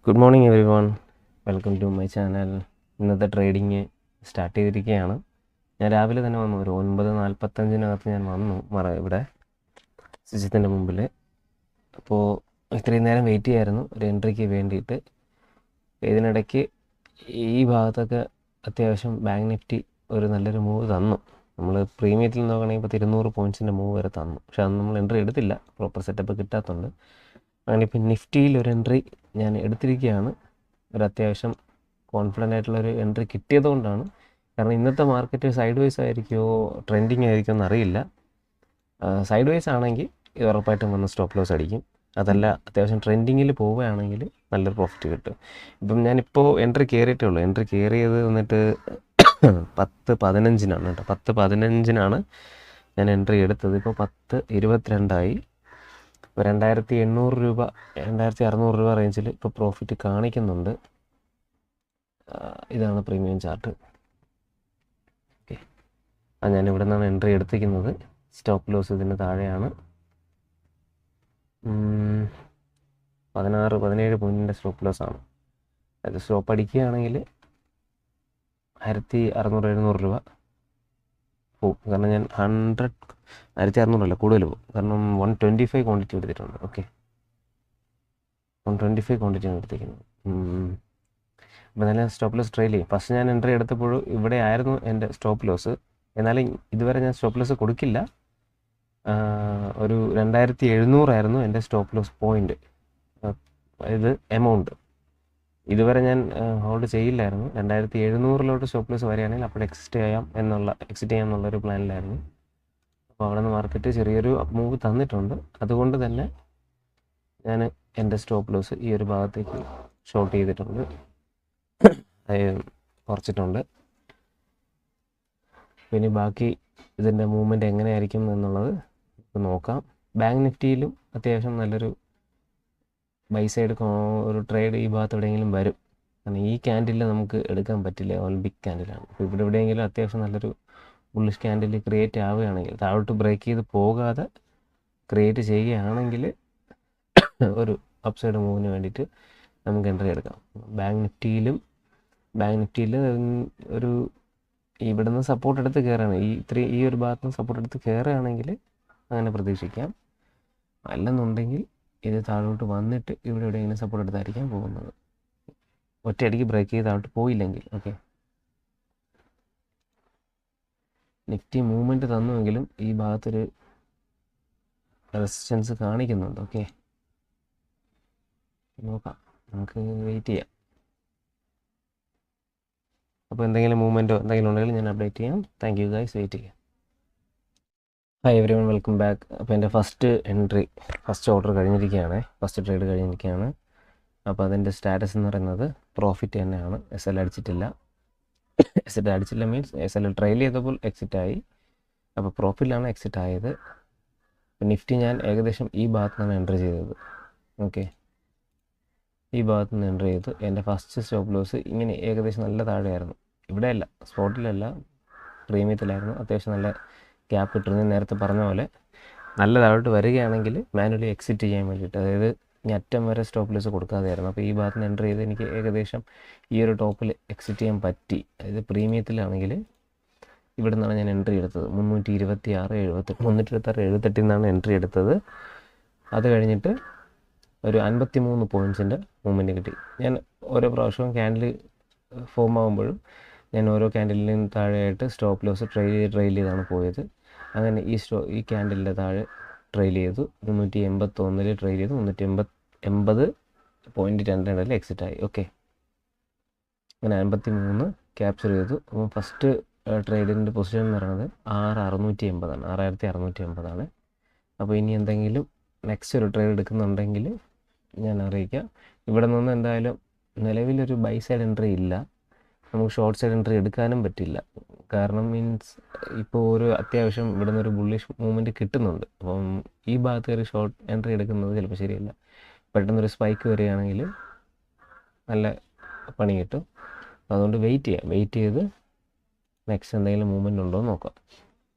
Good morning every one, welcome to my channel. ഇന്നത്തെ trading start ചെയ്തിരിക്കുകയാണ്. ഞാൻ രാവിലെ തന്നെ വന്നു, ഒരു 9:45 ഞാൻ വന്നു ഇവിടെ സിസ്റ്റത്തിൻ്റെ മുമ്പിൽ. അപ്പോൾ ഇത്രയും നേരം വെയിറ്റ് ചെയ്യായിരുന്നു ഒരു എൻട്രിക്ക് വേണ്ടിയിട്ട്. ഇതിനിടയ്ക്ക് ഈ ഭാഗത്തൊക്കെ അത്യാവശ്യം ബാങ്ക് നിഫ്റ്റി ഒരു നല്ലൊരു മൂവ് തന്നു. നമ്മൾ പ്രീമിയത്തിൽ നോക്കുകയാണെങ്കിൽ ഇപ്പോൾ 200 പോയിൻറ്റ്സിൻ്റെ മൂവ് വരെ തന്നു. പക്ഷെ അന്ന് നമ്മൾ എൻട്രി എടുത്തില്ല, പ്രോപ്പർ സെറ്റപ്പ് കിട്ടാത്തതുകൊണ്ട്. അങ്ങനെ ഇപ്പോൾ നിഫ്റ്റിയിൽ ഒരു എൻട്രി ഞാൻ എടുത്തിരിക്കുകയാണ്. ഒരു അത്യാവശ്യം കോൺഫിഡൻ്റ് ആയിട്ടുള്ളൊരു എൻട്രി കിട്ടിയതുകൊണ്ടാണ്. കാരണം ഇന്നത്തെ മാർക്കറ്റ് സൈഡ് വൈസ് ആയിരിക്കുമോ ട്രെൻഡിങ് ആയിരിക്കുമോ എന്നറിയില്ല. സൈഡ് വൈസ് ആണെങ്കിൽ ഇത് ഉറപ്പായിട്ടും വന്ന് സ്റ്റോപ്പ് ലോസ് അടിക്കും. അതല്ല അത്യാവശ്യം ട്രെൻഡിങ്ങിൽ പോവുകയാണെങ്കിൽ നല്ലൊരു പ്രോഫിറ്റ് കിട്ടും. ഇപ്പം ഞാനിപ്പോൾ എൻട്രി കയറിയിട്ടേ ഉള്ളൂ. എൻട്രി കയറിയത് വന്നിട്ട് 10:15 കേട്ടോ. 10:15 ഞാൻ എൻട്രി എടുത്തത്. ഇപ്പോൾ 10:22 ഇപ്പോൾ 2,800 രൂപ 2,600 രൂപ റേഞ്ചിൽ ഇപ്പോൾ പ്രോഫിറ്റ് കാണിക്കുന്നുണ്ട്. ഇതാണ് പ്രീമിയം ചാർട്ട്. ഓക്കെ, ഞാൻ ഇവിടെ നിന്നാണ് എൻട്രി എടുത്തിരിക്കുന്നത്. സ്റ്റോപ്പ് ലോസ് ഇതിന് താഴെയാണ്. 16-17 പോയിൻറ്റിൻ്റെ സ്റ്റോപ്പ് ലോസ് ആണ്. അത് സ്റ്റോപ്പ് അടിക്കുകയാണെങ്കിൽ 1,600-1,700 രൂപ പോവും. കാരണം ഞാൻ 1,600 അല്ല, കൂടുതൽ പോകും. കാരണം 125 ക്വാണ്ടിറ്റി എടുത്തിട്ടുണ്ട്. ഓക്കെ, 125 ക്വാണ്ടിറ്റിയാണ് എടുത്തിരിക്കുന്നത്. അപ്പോൾ നല്ല സ്റ്റോപ്പ് ലോസ് ട്രെയിൽ ചെയ്യും. ഫസ്റ്റ് ഞാൻ എൻട്രി എടുത്തപ്പോഴും ഇവിടെ ആയിരുന്നു എൻ്റെ സ്റ്റോപ്പ് ലോസ്. എന്നാലും ഇതുവരെ ഞാൻ സ്റ്റോപ്പ് ലോസ് കൊടുക്കില്ല. ഒരു 2,700 ആയിരുന്നു എൻ്റെ സ്റ്റോപ്പ് ലോസ് പോയിൻ്റ്, ഇത് എമൗണ്ട്. ഇതുവരെ ഞാൻ ഹോൾഡ് ചെയ്യില്ലായിരുന്നു. 2,700 സ്റ്റോപ്പ് ലോസ് വരികയാണെങ്കിൽ അപ്പോൾ എക്സിറ്റ് ചെയ്യാം എന്നുള്ളൊരു പ്ലാനിലായിരുന്നു. അപ്പോൾ അവിടെ നിന്ന് മാർക്കറ്റ് ചെറിയൊരു മൂവ് തന്നിട്ടുണ്ട്. അതുകൊണ്ട് തന്നെ ഞാൻ എൻ്റെ സ്റ്റോപ്പ് ലോസ് ഈ ഒരു ഭാഗത്തേക്ക് ഷോർട്ട് ചെയ്തിട്ടുണ്ട്, കുറച്ചിട്ടുണ്ട്. പിന്നെ ബാക്കി ഇതിൻ്റെ മൂവ്മെൻറ്റ് എങ്ങനെയായിരിക്കും എന്നുള്ളത് നോക്കാം. ബാങ്ക് നിഫ്റ്റിയിലും അത്യാവശ്യം നല്ലൊരു ബൈ സൈഡ് ഒരു ട്രേഡ് ഈ ഭാഗത്ത് എവിടെയെങ്കിലും വരും. കാരണം ഈ ക്യാൻഡിൽ നമുക്ക് എടുക്കാൻ പറ്റില്ല, ഓൾ ബിഗ് ക്യാൻഡിലാണ്. അപ്പോൾ ഇവിടെ എവിടെയെങ്കിലും അത്യാവശ്യം നല്ലൊരു ബുള്ളിഷ് ക്യാൻഡിൽ ക്രിയേറ്റ് ആവുകയാണെങ്കിൽ, താഴോട്ട് ബ്രേക്ക് ചെയ്ത് പോകാതെ ക്രിയേറ്റ് ചെയ്യുകയാണെങ്കിൽ ഒരു അപ്സൈഡ് മൂവിന് വേണ്ടിയിട്ട് നമുക്ക് എൻട്രി എടുക്കാം. ബാങ്ക് നിഫ്റ്റിയിൽ ഒരു ഇവിടെ നിന്ന് സപ്പോർട്ട് എടുത്ത് കയറുകയാണ്, ഈ ഒരു ഭാഗത്ത് നിന്ന് സപ്പോർട്ട് എടുത്ത് കയറുകയാണെങ്കിൽ അങ്ങനെ പ്രതീക്ഷിക്കാം. അല്ലെന്നുണ്ടെങ്കിൽ ഇത് താഴോട്ട് വന്നിട്ട് ഇവിടെ എവിടെയെങ്കിലും സപ്പോർട്ട് എടുത്തായിരിക്കാം പോകുന്നത്, ഒറ്റയടിക്ക് ബ്രേക്ക് ചെയ്ത് താഴോട്ട് പോയില്ലെങ്കിൽ. ഓക്കെ, നിഫ്റ്റി മൂവ്മെൻറ്റ് തന്നുവെങ്കിലും ഈ ഭാഗത്തൊരു റെസിസ്റ്റൻസ് കാണിക്കുന്നുണ്ട്. ഓക്കെ, നോക്കാം, നമുക്ക് വെയിറ്റ് ചെയ്യാം. അപ്പോൾ എന്തെങ്കിലും മൂവ്മെൻറ്റോ എന്തെങ്കിലും ഉണ്ടെങ്കിൽ ഞാൻ അപ്ഡേറ്റ് ചെയ്യാം. താങ്ക് യു ഗൈസ്, വെയിറ്റ് ചെയ്യാം. Hi every one, welcome back. അപ്പോൾ എൻ്റെ ഫസ്റ്റ് ഓർഡർ കഴിഞ്ഞിരിക്കുകയാണ്, ഫസ്റ്റ് ട്രേഡ് കഴിഞ്ഞിരിക്കുകയാണ്. അപ്പോൾ അതിൻ്റെ സ്റ്റാറ്റസ് എന്ന് പറയുന്നത് പ്രോഫിറ്റ് തന്നെയാണ്. SL അടിച്ചിട്ടില്ല. SL അടിച്ചില്ല മീൻസ് SL ട്രെയിൽ ചെയ്തപ്പോൾ എക്സിറ്റ് ആയി. അപ്പോൾ പ്രോഫിറ്റിലാണ് എക്സിറ്റ് ആയത്. നിഫ്റ്റി ഞാൻ ഏകദേശം ഈ ഭാഗത്ത് നിന്നാണ് എൻട്രി ചെയ്തത്. ഓക്കെ, ഈ ഭാഗത്ത് നിന്ന് എൻട്രി ചെയ്തു. എൻ്റെ ഫസ്റ്റ് സ്റ്റോപ്പ് ലോസ് ഇങ്ങനെ ഏകദേശം നല്ല താഴെയായിരുന്നു. ഇവിടെയല്ല, സ്പോട്ടിലല്ല, പ്രീമിയത്തിലായിരുന്നു. അത്യാവശ്യം നല്ല ഗ്യാപ്പ് ഇട്ടിരുന്നു. നേരത്തെ പറഞ്ഞ പോലെ നല്ല താഴോട്ട് വരികയാണെങ്കിൽ മാനുവലി എക്സിറ്റ് ചെയ്യാൻ വേണ്ടിയിട്ട്, അതായത് ഇനി അറ്റം വരെ സ്റ്റോപ്പ് ലോസ് കൊടുക്കാതെയായിരുന്നു. അപ്പോൾ ഈ ഭാഗത്ത് നിന്ന് എൻട്രി ചെയ്ത് എനിക്ക് ഏകദേശം ഈ ഒരു ടോപ്പിൽ എക്സിറ്റ് ചെയ്യാൻ പറ്റി. അതായത് പ്രീമിയത്തിലാണെങ്കിൽ ഇവിടെ നിന്നാണ് ഞാൻ എൻട്രി എടുത്തത്. 326.78 നിന്നാണ് എൻട്രി എടുത്തത്. അത് കഴിഞ്ഞിട്ട് ഒരു 53 പോയിൻറ്റ്സിൻ്റെ മൂവ്മെൻറ്റ് കിട്ടി. ഞാൻ ഓരോ പ്രാവശ്യവും ക്യാൻഡിൽ ഫോം ആകുമ്പോഴും ഞാൻ ഓരോ ക്യാൻഡിലിനും താഴെയായിട്ട് സ്റ്റോപ്പ് ലോസ് ട്രെയിൽ ചെയ്താണ് പോയത്. അങ്ങനെ ഈ ക്യാൻഡിലിൻ്റെ താഴെ ട്രെയിൽ ചെയ്തു. 381 ട്രെയിൽ ചെയ്തു. 380.22 എക്സിറ്റ് ആയി. ഓക്കെ, അങ്ങനെ 53 ക്യാപ്ചർ ചെയ്തു. അപ്പോൾ ഫസ്റ്റ് ട്രേഡിൻ്റെ പൊസിഷൻ എന്ന് പറയുന്നത് 6,680 ആണ്. അപ്പോൾ ഇനി എന്തെങ്കിലും നെക്സ്റ്റ് ഒരു ട്രേഡ് എടുക്കുന്നുണ്ടെങ്കിൽ ഞാൻ അറിയിക്കാം. ഇവിടെ നിന്ന് എന്തായാലും നിലവിലൊരു ബൈ സൈഡ് എൻട്രി ഇല്ല, നമുക്ക് ഷോർട്ട് സൈഡ് എൻട്രി എടുക്കാനും പറ്റില്ല. കാരണം മീൻസ് ഇപ്പോൾ ഒരു അത്യാവശ്യം ഇവിടെ നിന്നൊരു ബുള്ളിഷ് മൂവ്മെൻറ്റ് കിട്ടുന്നുണ്ട്. അപ്പം ഈ ഭാഗത്ത് ഒരു ഷോർട്ട് എൻട്രി എടുക്കുന്നത് ചിലപ്പോൾ ശരിയല്ല. പെട്ടെന്നൊരു സ്പൈക്ക് വരികയാണെങ്കിൽ നല്ല പണി കിട്ടും. അതുകൊണ്ട് വെയിറ്റ് ചെയ്ത് നെക്സ്റ്റ് എന്തെങ്കിലും മൂവ്മെൻറ്റ് ഉണ്ടോ എന്ന് നോക്കാം.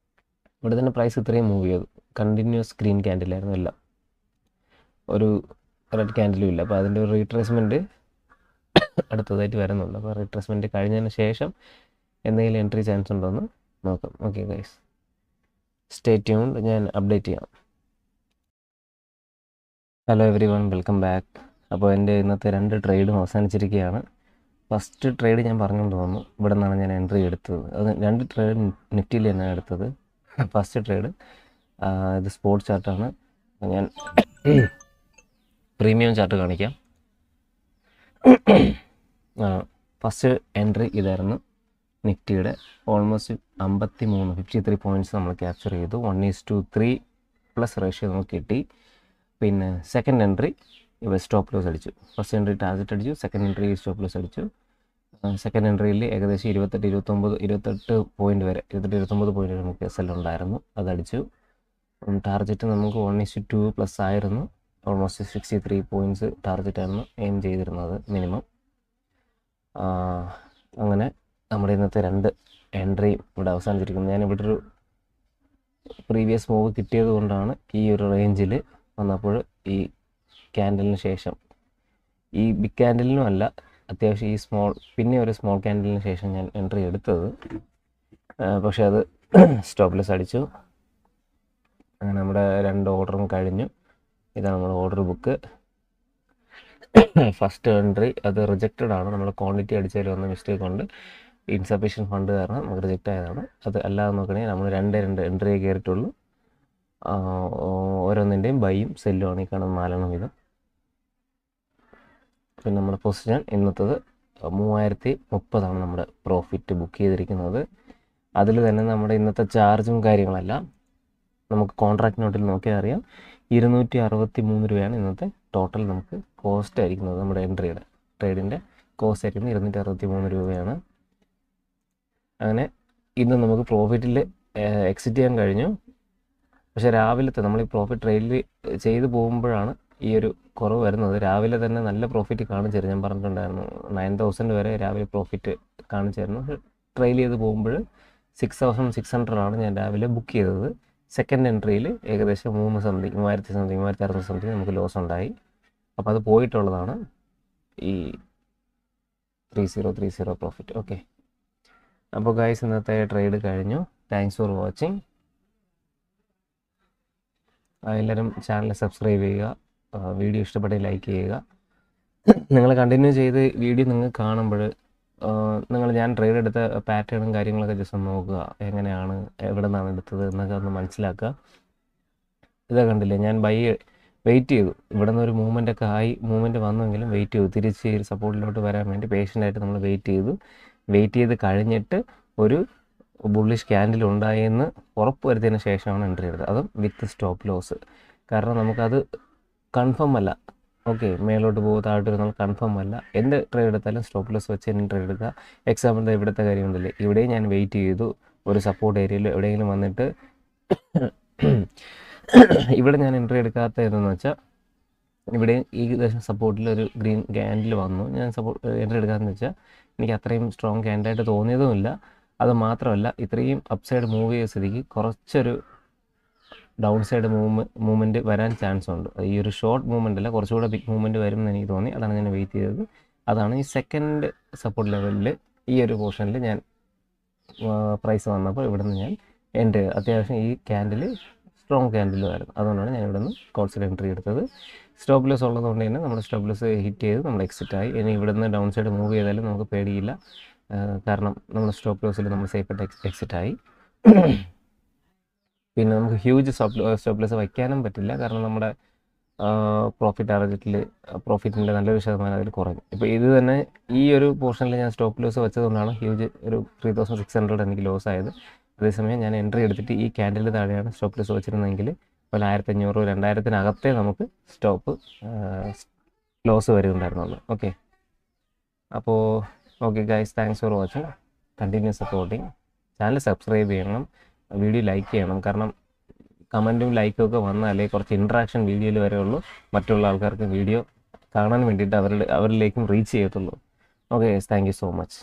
ഇവിടെ തന്നെ പ്രൈസ് ഇത്രയും മൂവ് ചെയ്തു. കണ്ടിന്യൂസ് ഗ്രീൻ ക്യാൻഡിലായിരുന്നു എല്ലാം, ഒരു റെഡ് ക്യാൻഡിലും ഇല്ല. അപ്പോൾ അതിൻ്റെ ഒരു റീട്രേസ്മെൻറ്റ് അടുത്തതായിട്ട് വരുന്നുണ്ട്. അപ്പോൾ റിട്രേസ്മെൻറ്റ് കഴിഞ്ഞതിന് ശേഷം എന്തെങ്കിലും എൻട്രി ചാൻസ് ഉണ്ടോ എന്ന് നോക്കാം. ഓക്കെ ഗൈസ്, സ്റ്റേ ട്യൂൺഡ്, ഞാൻ അപ്ഡേറ്റ് ചെയ്യാം. Hello every one, welcome back. അപ്പോൾ എൻ്റെ ഇന്നത്തെ 2 ട്രേഡും അവസാനിച്ചിരിക്കുകയാണ്. ഫസ്റ്റ് ട്രേഡ് ഞാൻ പറഞ്ഞുകൊണ്ട് തോന്നുന്നു, ഇവിടെ നിന്നാണ് ഞാൻ എൻട്രി എടുത്തത്. അത് 2 ട്രേഡ് നിഫ്റ്റിയിൽ തന്നെയാണ് എടുത്തത്. ഫസ്റ്റ് ട്രേഡ് ഇത് സ്പോട്ട് ചാർട്ടാണ്. ഞാൻ പ്രീമിയം ചാർട്ട് കാണിക്കാം. ഫസ്റ്റ് എൻട്രി ഇതായിരുന്നു. നിഫ്റ്റിയുടെ ഓൾമോസ്റ്റ് 53 പോയിൻറ്റ്സ് നമ്മൾ ക്യാപ്ചർ ചെയ്തു. 1:3 പ്ലസ് റേഷ്യോ നമുക്ക് കിട്ടി. പിന്നെ സെക്കൻഡ് എൻട്രി ഇവ സ്റ്റോപ്പ് ലോസ് അടിച്ചു. ഫസ്റ്റ് എൻട്രി ടാർഗറ്റ് അടിച്ചു, സെക്കൻഡ് എൻട്രി സ്റ്റോപ്പ് ലോസ് അടിച്ചു. സെക്കൻഡ് എൻട്രിയിൽ ഏകദേശം 28 പോയിൻറ്റ് വരെ 29 പോയിൻറ്റ് വരെ നമുക്ക് SL ഉണ്ടായിരുന്നു, അതടിച്ചു. ടാർഗറ്റ് നമുക്ക് 1:2 പ്ലസ് ആയിരുന്നു. ഓൾമോസ്റ്റ് 63 പോയിൻറ്റ്സ് ടാർഗറ്റായിരുന്നു എയിം ചെയ്തിരുന്നത് മിനിമം. അങ്ങനെ നമ്മുടെ ഇന്നത്തെ 2 എൻട്രിയും ഇവിടെ അവസാനിച്ചിരിക്കുന്നു. ഞാനിവിടെ ഒരു പ്രീവിയസ് മൂവ് കിട്ടിയത് കൊണ്ടാണ് ഈ ഒരു റേഞ്ചിൽ വന്നപ്പോൾ ഈ ക്യാൻഡലിന് ശേഷം, ഈ ബിഗ് ക്യാൻഡലിനും അല്ല, അത്യാവശ്യം ഈ പിന്നെ ഒരു സ്മോൾ ക്യാൻഡലിന് ശേഷം ഞാൻ എൻട്രി എടുത്തത്. പക്ഷേ അത് സ്റ്റോപ്പ് ലോസ് അടിച്ചു. അങ്ങനെ നമ്മുടെ 2 ഓർഡറും കഴിഞ്ഞു. ഇതാണ് നമ്മുടെ ഓർഡർ ബുക്ക്. ഫസ്റ്റ് എൻട്രി അത് റിജക്റ്റഡ് ആണ്. നമ്മൾ ക്വാണ്ടിറ്റി അടിച്ചതിൽ വന്ന മിസ്റ്റേക്ക് കൊണ്ട് ഇൻസഫിഷ്യൻറ്റ് ഫണ്ട് കാരണം നമുക്ക് റിജക്റ്റ് ആയതാണ്. അത് അല്ലാതെ നോക്കണമെങ്കിൽ നമ്മൾ 2 എൻട്രിയെ കയറിയിട്ടുള്ളൂ. ഓരോന്നിൻ്റെയും ബൈയും സെല്ലും ആണ് ഈ കാണുന്ന 4 വീതം. പിന്നെ നമ്മുടെ പൊസിഷൻ ഇന്നത്തത് 3030 നമ്മുടെ പ്രോഫിറ്റ് ബുക്ക് ചെയ്തിരിക്കുന്നത്. അതിൽ തന്നെ നമ്മുടെ ഇന്നത്തെ ചാർജും കാര്യങ്ങളെല്ലാം നമുക്ക് കോൺട്രാക്ട് നോട്ടിൽ നോക്കിയാൽ അറിയാം. 263 രൂപയാണ് ഇന്നത്തെ ടോട്ടൽ നമുക്ക് കോസ്റ്റ് ആയിരിക്കുന്നത്. നമ്മുടെ എൻട്രിയുടെ ട്രേഡിൻ്റെ കോസ്റ്റ് ആയിരിക്കുന്നത് 263 രൂപയാണ്. അങ്ങനെ ഇന്ന് നമുക്ക് പ്രോഫിറ്റിൽ എക്സിറ്റ് ചെയ്യാൻ കഴിഞ്ഞു. പക്ഷേ രാവിലത്തെ നമ്മൾ ഈ പ്രോഫിറ്റ് ട്രെയിലിൽ ചെയ്ത് പോകുമ്പോഴാണ് ഈ ഒരു കുറവ് വരുന്നത്. രാവിലെ തന്നെ നല്ല പ്രോഫിറ്റ് കാണിച്ചിരുന്നു, ഞാൻ പറഞ്ഞിട്ടുണ്ടായിരുന്നു. 9000 വരെ രാവിലെ പ്രോഫിറ്റ് കാണിച്ചിരുന്നു. ട്രെയിൽ ചെയ്ത് പോകുമ്പോൾ 6600 ഞാൻ രാവിലെ ബുക്ക് ചെയ്തത്. സെക്കൻഡ് എൻട്രിയിൽ ഏകദേശം 3600 നമുക്ക് ലോസ് ഉണ്ടായി. അപ്പോൾ അത് പോയിട്ടുള്ളതാണ് ഈ 3030 പ്രോഫിറ്റ്. ഓക്കെ, അപ്പോൾ ഗൈസ് ഇന്നത്തെ ട്രേഡ് കഴിഞ്ഞു. Thanks for watching. എല്ലാവരും ചാനൽ സബ്സ്ക്രൈബ് ചെയ്യുക, വീഡിയോ ഇഷ്ടപ്പെട്ടെങ്കിൽ ലൈക്ക് ചെയ്യുക. നിങ്ങൾ കണ്ടിന്യൂ ചെയ്ത് വീഡിയോ നിങ്ങൾ കാണുമ്പോൾ ഞാൻ ട്രേഡ് എടുത്ത പാറ്റേണും കാര്യങ്ങളൊക്കെ ജസ്റ്റ് ഒന്ന് നോക്കുക, എങ്ങനെയാണ്, എവിടെ നിന്നാണ് എടുത്തത് എന്നൊക്കെ ഒന്ന് മനസ്സിലാക്കുക. ഇതൊക്കെ കണ്ടില്ലേ, ഞാൻ വെയിറ്റ് ചെയ്തു. ഇവിടെ നിന്ന് ഒരു മൂവ്മെൻറ്റ് വന്നെങ്കിലും വെയിറ്റ് ചെയ്തു. തിരിച്ച് സപ്പോർട്ടിലോട്ട് വരാൻ വേണ്ടി പേഷ്യൻ്റായിട്ട് നമ്മൾ വെയിറ്റ് ചെയ്ത് കഴിഞ്ഞിട്ട് ഒരു ബുള്ളിഷ് ക്യാൻഡിൽ ഉണ്ടായെന്ന് ഉറപ്പ് വരുത്തിയതിന് ശേഷമാണ് എൻട്രി എടുത്തത്, അതും വിത്ത് സ്റ്റോപ്പ് ലോസ്. കാരണം നമുക്കത് കൺഫേം അല്ല. ഓക്കെ, മേലോട്ട് പോകും താഴോട്ട് വരുന്നത് കൺഫേം അല്ല. എന്ത് ട്രേഡ് എടുത്താലും സ്റ്റോപ്പ് ലോസ് വെച്ച് എൻട്രി എടുക്കുക. എക്സാമ്പിൾ ഇവിടുത്തെ കാര്യം ഉണ്ടല്ലേ, ഇവിടെയും ഞാൻ വെയിറ്റ് ചെയ്തു. ഒരു സപ്പോർട്ട് ഏരിയയിൽ എവിടെയെങ്കിലും വന്നിട്ട് ഇവിടെ ഞാൻ എൻട്രി എടുക്കാത്ത ഏതെന്ന് വെച്ചാൽ, ഇവിടെ ഈ സപ്പോർട്ടിൽ ഒരു ഗ്രീൻ ക്യാൻഡിൽ വന്നു. ഞാൻ എൻട്രി എടുക്കാമെന്ന് വെച്ചാൽ എനിക്ക് അത്രയും സ്ട്രോങ് ക്യാൻഡായിട്ട് തോന്നിയതുമില്ല. അത് മാത്രമല്ല, ഇത്രയും അപ്സൈഡ് മൂവ് ചെയ്ത സ്ഥിതിക്ക് കുറച്ചൊരു ഡൗൺ സൈഡ് മൂവ്മെൻറ്റ് വരാൻ ചാൻസ് ഉണ്ട്. ഈ ഒരു ഷോർട്ട് മൂവ്മെൻ്റ് അല്ല, കുറച്ചുകൂടെ ബിഗ് മൂവ്മെൻറ്റ് വരുമെന്ന് എനിക്ക് തോന്നി. അതാണ് ഞാൻ വെയിറ്റ് ചെയ്തത്. അതാണ് ഈ സെക്കൻഡ് സപ്പോർട്ട് ലെവലിൽ ഈ ഒരു പോർഷനിൽ ഞാൻ പ്രൈസ് വന്നപ്പോൾ ഇവിടെ നിന്ന് ഞാൻ എൻട്രി ചെയ്തത്. അത്യാവശ്യം ഈ ക്യാൻഡിൽ സ്ട്രോങ് ക്യാൻഡിലുമായിരുന്നു. അതുകൊണ്ടാണ് ഞാൻ ഇവിടെ നിന്ന് കോൾസിൽ എൻട്രി എടുത്തത്. സ്റ്റോപ്പ് ലോസ് ഉള്ളതുകൊണ്ട് തന്നെ നമ്മൾ സ്റ്റോപ്പ് ലോസ് ഹിറ്റ് ചെയ്ത് നമ്മൾ എക്സിറ്റ് ആയി. ഇനി ഇവിടെ നിന്ന് ഡൗൺ സൈഡ് മൂവ് ചെയ്താലും നമുക്ക് പേടിയില്ല. കാരണം നമ്മൾ സ്റ്റോപ്പ് ലോസിൽ നമ്മൾ സേഫായിട്ട് എക്സിറ്റ് ആയി. പിന്നെ നമുക്ക് ഹ്യൂജ് സ്റ്റോപ്പ് ലോസ് വയ്ക്കാനും പറ്റില്ല. കാരണം നമ്മുടെ പ്രോഫിറ്റിൻ്റെ നല്ലൊരു ശതമാനം അതിൽ കുറഞ്ഞു. ഇപ്പോൾ ഇത് തന്നെ ഈ ഒരു പോർഷനിൽ ഞാൻ സ്റ്റോപ്പ് ലോസ് വെച്ചതുകൊണ്ടാണ് ഹ്യൂജ് ഒരു 3600 എനിക്ക് ലോസ് ആയത്. അതേസമയം ഞാൻ എൻട്രി എടുത്തിട്ട് ഈ ക്യാൻഡിൽ താഴെയാണ് സ്റ്റോപ്പ് ലോസ് വെച്ചിരുന്നെങ്കിൽ ഒരു 1500 2000-നകത്തേ നമുക്ക് സ്റ്റോപ്പ് ലോസ് വരുന്നുണ്ടായിരുന്നുള്ളൂ. ഓക്കെ, അപ്പോൾ okay guys, thanks for watching. Continue supporting. Channel subscribe ചെയ്യണം, വീഡിയോ ലൈക്ക് ചെയ്യണം. കാരണം കമൻറ്റും ലൈക്കും ഒക്കെ വന്നാലേ കുറച്ച് ഇൻട്രാക്ഷൻ വീഡിയോയിൽ വരെയുള്ളൂ. മറ്റുള്ള ആൾക്കാർക്ക് വീഡിയോ കാണാൻ വേണ്ടിയിട്ട് അവരിലേക്കും റീച്ച് ചെയ്യത്തുള്ളൂ. Okay, thank you so much.